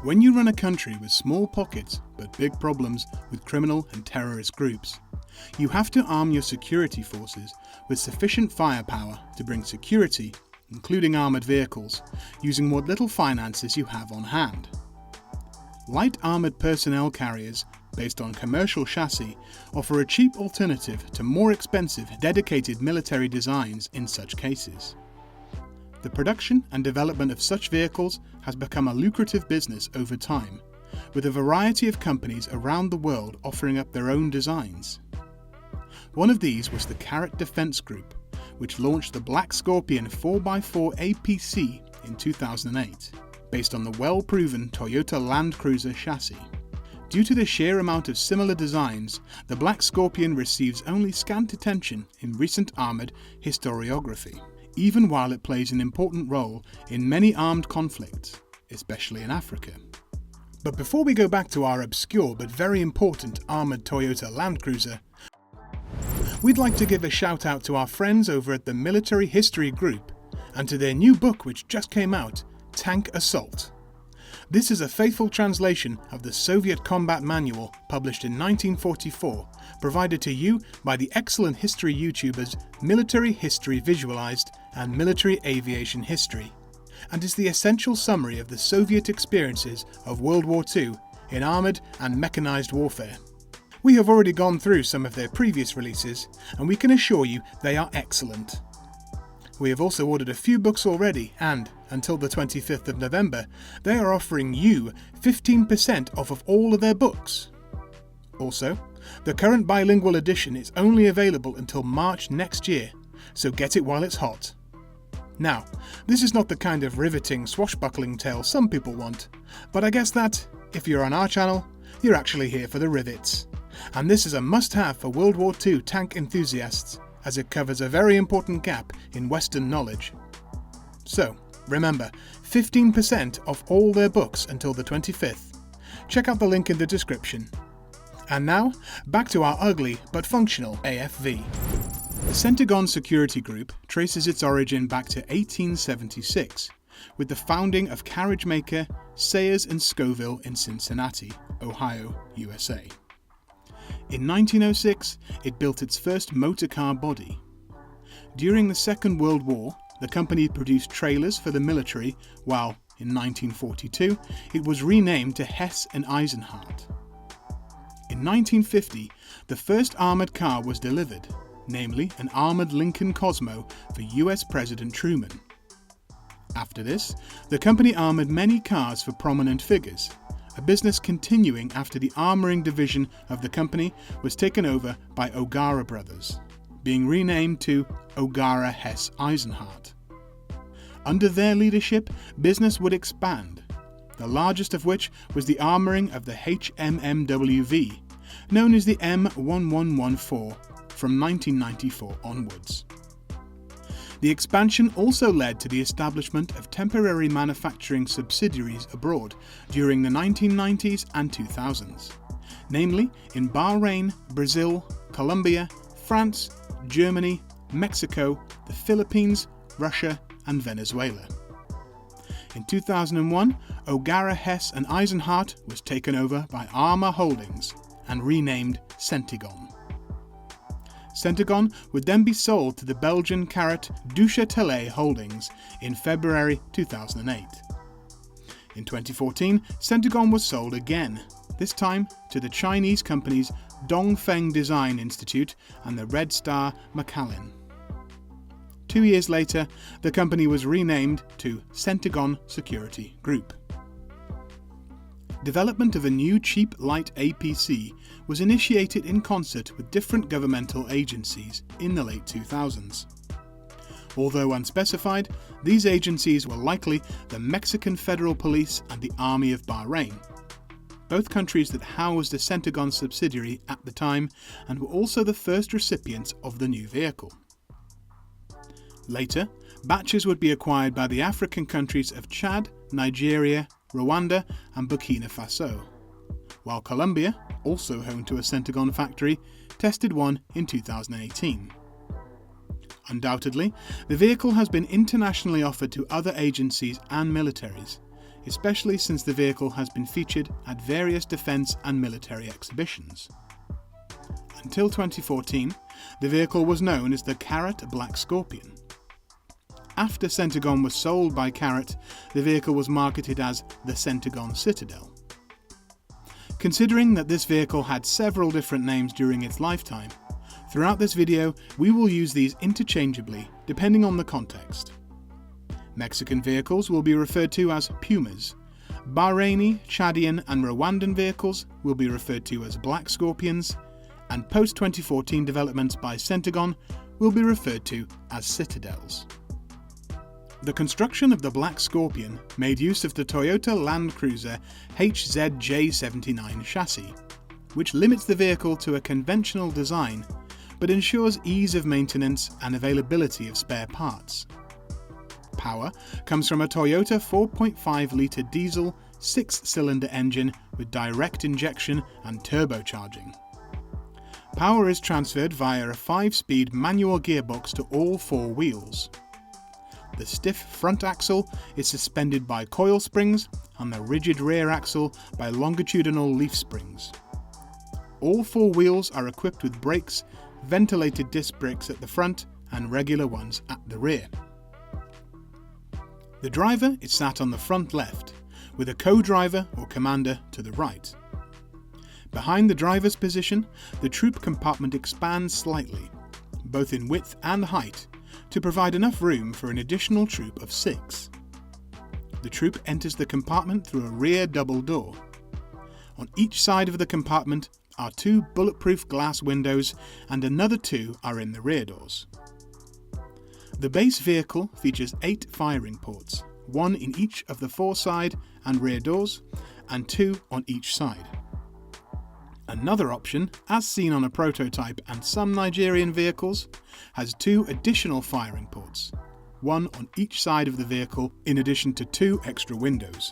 When you run a country with small pockets but big problems with criminal and terrorist groups, you have to arm your security forces with sufficient firepower to bring security, including armoured vehicles, using what little finances you have on hand. Light armoured personnel carriers, based on commercial chassis, offer a cheap alternative to more expensive dedicated military designs in such cases. The production and development of such vehicles has become a lucrative business over time, with a variety of companies around the world offering up their own designs. One of these was the Carat Defense Group, which launched the Black Scorpion 4x4 APC in 2008, based on the well-proven Toyota Land Cruiser chassis. Due to the sheer amount of similar designs, the Black Scorpion receives only scant attention in recent armoured historiography, even while it plays an important role in many armed conflicts, especially in Africa. But before we go back to our obscure but very important armoured Toyota Land Cruiser, we'd like to give a shout out to our friends over at the Military History Group and to their new book which just came out, Tank Assault. This is a faithful translation of the Soviet Combat Manual published in 1944, provided to you by the excellent history YouTubers Military History Visualized and Military Aviation History, and is the essential summary of the Soviet experiences of World War II in armoured and mechanized warfare. We have already gone through some of their previous releases, and we can assure you they are excellent. We have also ordered a few books already, and, until the 25th of November, they are offering you 15% off of all of their books. Also, the current bilingual edition is only available until March next year, so get it while it's hot. Now, this is not the kind of riveting, swashbuckling tale some people want, but I guess that, if you're on our channel, you're actually here for the rivets. And this is a must-have for World War II tank enthusiasts, as it covers a very important gap in Western knowledge. So, remember, 15% off all their books until the 25th. Check out the link in the description. And now, back to our ugly but functional AFV. The Centigon Security Group traces its origin back to 1876, with the founding of carriage maker Sayers and Scoville in Cincinnati, Ohio, USA. In 1906, it built its first motor car body. During the Second World War, the company produced trailers for the military, while, in 1942, it was renamed to Hess and Eisenhardt. In 1950, the first armoured car was delivered, namely an armoured Lincoln Cosmo for US President Truman. After this, the company armoured many cars for prominent figures, a business continuing after the armouring division of the company was taken over by O'Gara Brothers, being renamed to O'Gara Hess Eisenhardt. Under their leadership, business would expand, the largest of which was the armouring of the HMMWV, known as the M1114, from 1994 onwards. The expansion also led to the establishment of temporary manufacturing subsidiaries abroad during the 1990s and 2000s, namely in Bahrain, Brazil, Colombia, France, Germany, Mexico, the Philippines, Russia, and Venezuela. In 2001, O'Gara Hess and Eisenhardt was taken over by Arma Holdings and renamed Centigon. Centigon would then be sold to the Belgian Carat Defense Holdings in February 2008. In 2014, Centigon was sold again, this time to the Chinese companies Dongfeng Design Institute and the Red Star Macallan. 2 years later, the company was renamed to Centigon Security Group. Development of a new cheap light APC was initiated in concert with different governmental agencies in the late 2000s. Although unspecified, these agencies were likely the Mexican Federal Police and the Army of Bahrain, both countries that housed a Centigon subsidiary at the time and were also the first recipients of the new vehicle. Later, batches would be acquired by the African countries of Chad, Nigeria, Rwanda and Burkina Faso, while Colombia, also home to a Centigon factory, tested one in 2018. Undoubtedly, the vehicle has been internationally offered to other agencies and militaries, especially since the vehicle has been featured at various defence and military exhibitions. Until 2014, the vehicle was known as the Carat Black Scorpion. After Centigon was sold by Carat, the vehicle was marketed as the Centigon Citadel. Considering that this vehicle had several different names during its lifetime, throughout this video we will use these interchangeably depending on the context. Mexican vehicles will be referred to as Pumas. Bahraini, Chadian and Rwandan vehicles will be referred to as Black Scorpions, and post-2014 developments by Centigon will be referred to as Citadels. The construction of the Black Scorpion made use of the Toyota Land Cruiser HZJ79 chassis, which limits the vehicle to a conventional design but ensures ease of maintenance and availability of spare parts. Power comes from a Toyota 4.5-litre diesel 6-cylinder engine with direct injection and turbocharging. Power is transferred via a 5-speed manual gearbox to all 4 wheels. The stiff front axle is suspended by coil springs and the rigid rear axle by longitudinal leaf springs. All 4 wheels are equipped with brakes, ventilated disc brakes at the front and regular ones at the rear. The driver is sat on the front left, with a co-driver or commander to the right. Behind the driver's position, the troop compartment expands slightly, both in width and height, to provide enough room for an additional troop of 6. The troop enters the compartment through a rear double door. On each side of the compartment are 2 bulletproof glass windows and another 2 are in the rear doors. The base vehicle features 8 firing ports, 1 in each of the 4 side and rear doors, and 2 on each side. Another option, as seen on a prototype and some Nigerian vehicles, has 2 additional firing ports, 1 on each side of the vehicle in addition to 2 extra windows.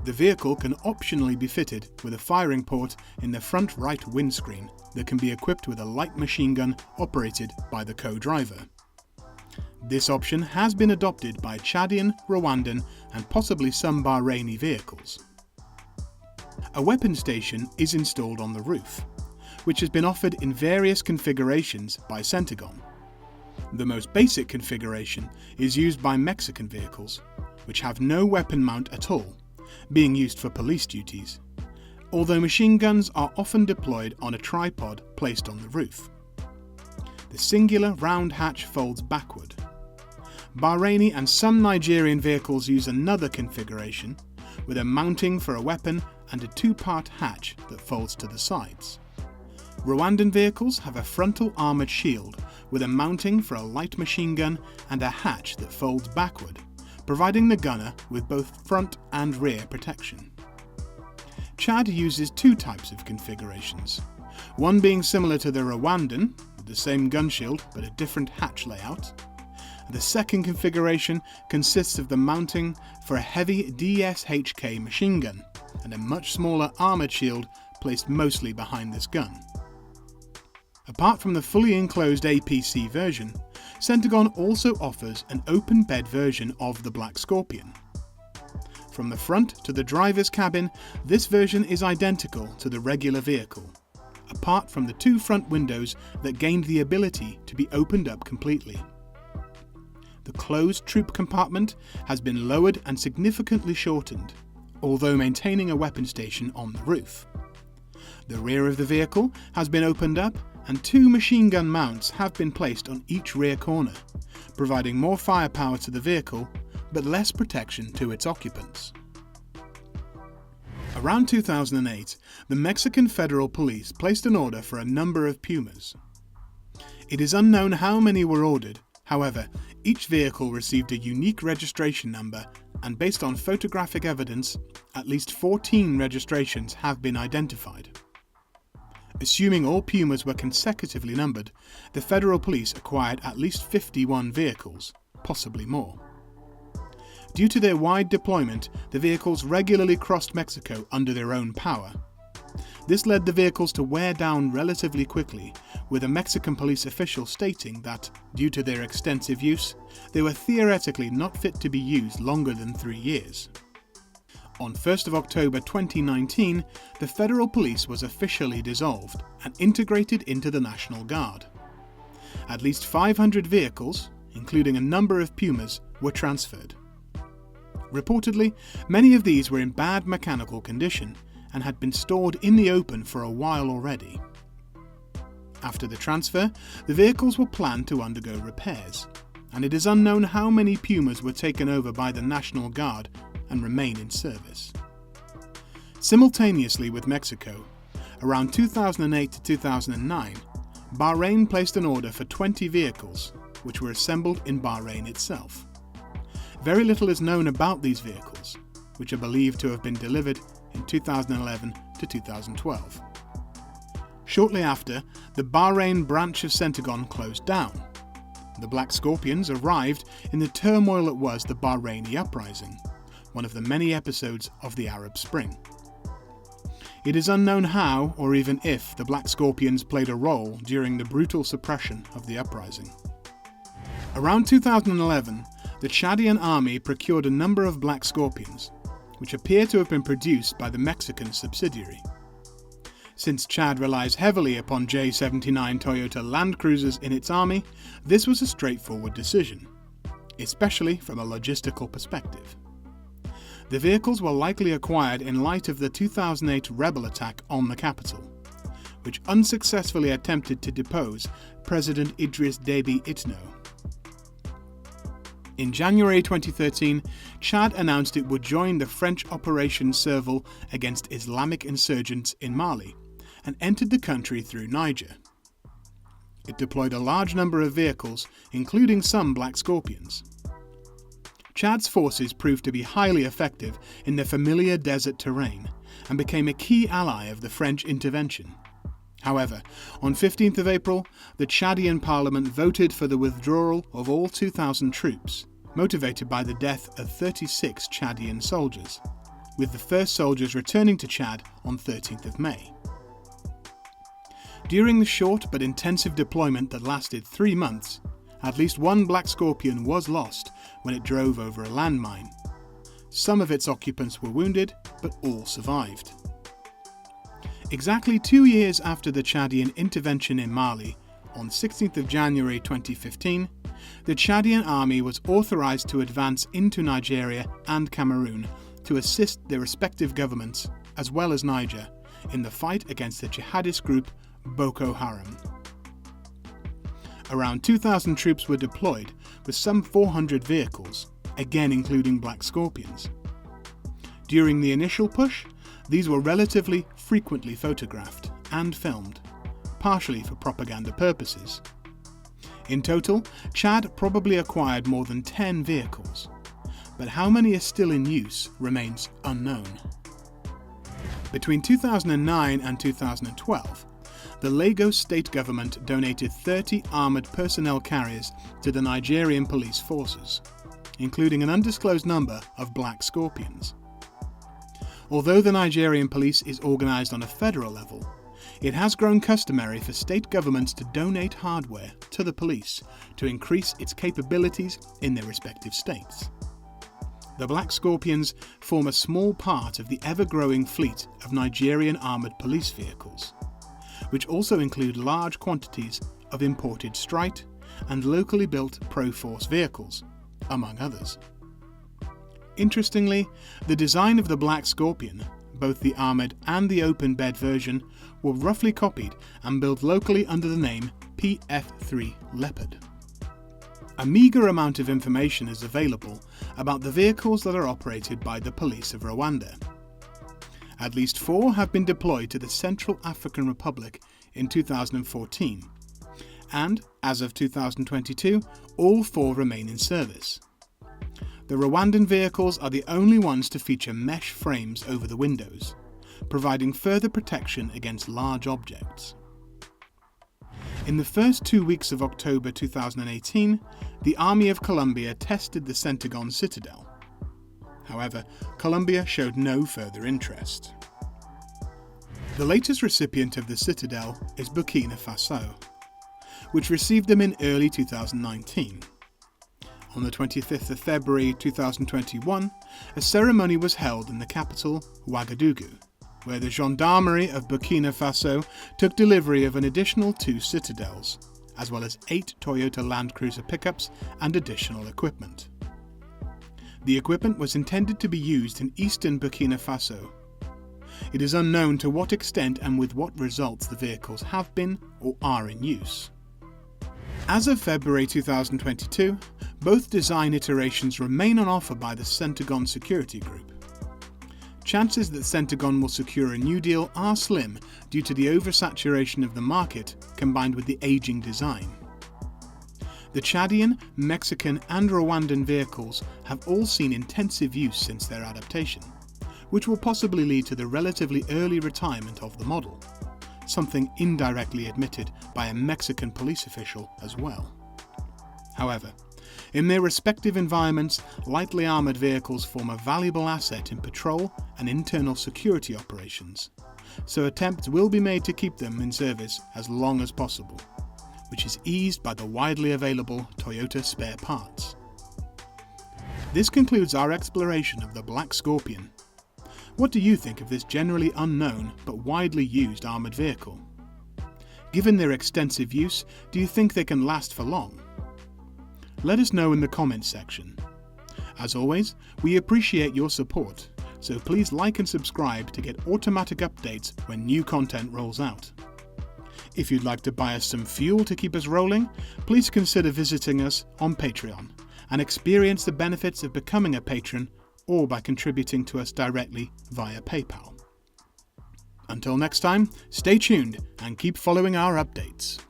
The vehicle can optionally be fitted with a firing port in the front right windscreen that can be equipped with a light machine gun operated by the co-driver. This option has been adopted by Chadian, Rwandan and possibly some Bahraini vehicles. A weapon station is installed on the roof, which has been offered in various configurations by Centigon. The most basic configuration is used by Mexican vehicles, which have no weapon mount at all, being used for police duties, although machine guns are often deployed on a tripod placed on the roof. The singular round hatch folds backward. Bahraini and some Nigerian vehicles use another configuration, with a mounting for a weapon and a 2-part hatch that folds to the sides. Rwandan vehicles have a frontal armoured shield with a mounting for a light machine gun and a hatch that folds backward, providing the gunner with both front and rear protection. Chad uses 2 types of configurations, one being similar to the Rwandan, with the same gun shield but a different hatch layout. The second configuration consists of the mounting for a heavy DSHK machine gun and a much smaller armoured shield placed mostly behind this gun. Apart from the fully enclosed APC version, Centigon also offers an open bed version of the Black Scorpion. From the front to the driver's cabin, this version is identical to the regular vehicle, apart from the 2 front windows that gained the ability to be opened up completely. The closed troop compartment has been lowered and significantly shortened, although maintaining a weapon station on the roof. The rear of the vehicle has been opened up and 2 machine gun mounts have been placed on each rear corner, providing more firepower to the vehicle but less protection to its occupants. Around 2008, the Mexican Federal Police placed an order for a number of Pumas. It is unknown how many were ordered. However, each vehicle received a unique registration number, and based on photographic evidence, at least 14 registrations have been identified. Assuming all Pumas were consecutively numbered, the Federal Police acquired at least 51 vehicles, possibly more. Due to their wide deployment, the vehicles regularly crossed Mexico under their own power. This led the vehicles to wear down relatively quickly, with a Mexican police official stating that, due to their extensive use, they were theoretically not fit to be used longer than 3 years. On 1st of October 2019, the Federal Police was officially dissolved and integrated into the National Guard. At least 500 vehicles, including a number of Pumas, were transferred. Reportedly, many of these were in bad mechanical condition and had been stored in the open for a while already. After the transfer, the vehicles were planned to undergo repairs, and it is unknown how many Pumas were taken over by the National Guard and remain in service. Simultaneously with Mexico, around 2008 to 2009, Bahrain placed an order for 20 vehicles, which were assembled in Bahrain itself. Very little is known about these vehicles, which are believed to have been delivered in 2011 to 2012. Shortly after, the Bahrain branch of Centigon closed down. The Black Scorpions arrived in the turmoil that was the Bahraini uprising, one of the many episodes of the Arab Spring. It is unknown how, or even if, the Black Scorpions played a role during the brutal suppression of the uprising. Around 2011, the Chadian army procured a number of Black Scorpions, which appear to have been produced by the Mexican subsidiary. Since Chad relies heavily upon J79 Toyota Land Cruisers in its army, this was a straightforward decision, especially from a logistical perspective. The vehicles were likely acquired in light of the 2008 rebel attack on the capital, which unsuccessfully attempted to depose President Idris Déby Itno. In January 2013, Chad announced it would join the French Operation Serval against Islamic insurgents in Mali, and entered the country through Niger. It deployed a large number of vehicles, including some Black Scorpions. Chad's forces proved to be highly effective in the familiar desert terrain and became a key ally of the French intervention. However, on 15th of April, the Chadian parliament voted for the withdrawal of all 2,000 troops, motivated by the death of 36 Chadian soldiers, with the first soldiers returning to Chad on 13th of May. During the short but intensive deployment that lasted 3 months, at least one Black Scorpion was lost when it drove over a landmine. Some of its occupants were wounded, but all survived. Exactly 2 years after the Chadian intervention in Mali, on 16th of January 2015, the Chadian army was authorized to advance into Nigeria and Cameroon to assist their respective governments, as well as Niger, in the fight against the jihadist group Boko Haram. Around 2,000 troops were deployed, with some 400 vehicles, again including Black Scorpions. During the initial push, these were relatively frequently photographed and filmed, partially for propaganda purposes. In total, Chad probably acquired more than 10 vehicles, but how many are still in use remains unknown. Between 2009 and 2012, the Lagos state government donated 30 armoured personnel carriers to the Nigerian police forces, including an undisclosed number of Black Scorpions. Although the Nigerian police is organised on a federal level, it has grown customary for state governments to donate hardware to the police to increase its capabilities in their respective states. The Black Scorpions form a small part of the ever-growing fleet of Nigerian armoured police vehicles, which also include large quantities of imported Strite and locally built Pro-Force vehicles, among others. Interestingly, the design of the Black Scorpion, both the armoured and the open bed version, were roughly copied and built locally under the name PF3 Leopard. A meagre amount of information is available about the vehicles that are operated by the police of Rwanda. At least 4 have been deployed to the Central African Republic in 2014, and, as of 2022, all 4 remain in service. The Rwandan vehicles are the only ones to feature mesh frames over the windows, providing further protection against large objects. In the first 2 weeks of October 2018, the Army of Colombia tested the Centigon Citadel. However, Colombia showed no further interest. The latest recipient of the Citadel is Bina Faso, which received them in early 2019. On the 25th of February 2021, a ceremony was held in the capital, Ouagadougou, where the Gendarmerie of Burkina Faso took delivery of an additional 2 Citadels, as well as 8 Toyota Land Cruiser pickups and additional equipment. The equipment was intended to be used in eastern Burkina Faso. It is unknown to what extent and with what results the vehicles have been or are in use. As of February 2022, both design iterations remain on offer by the Centigon security group. Chances that Centigon will secure a new deal are slim due to the oversaturation of the market combined with the aging design. The Chadian, Mexican and Rwandan vehicles have all seen intensive use since their adaptation, which will possibly lead to the relatively early retirement of the model, something indirectly admitted by a Mexican police official as well. However, in their respective environments, lightly armoured vehicles form a valuable asset in patrol and internal security operations, so attempts will be made to keep them in service as long as possible, which is eased by the widely available Toyota spare parts. This concludes our exploration of the Black Scorpion. What do you think of this generally unknown but widely used armoured vehicle? Given their extensive use, do you think they can last for long? Let us know in the comments section. As always, we appreciate your support, so please like and subscribe to get automatic updates when new content rolls out. If you'd like to buy us some fuel to keep us rolling, please consider visiting us on Patreon and experience the benefits of becoming a patron or by contributing to us directly via PayPal. Until next time, stay tuned and keep following our updates.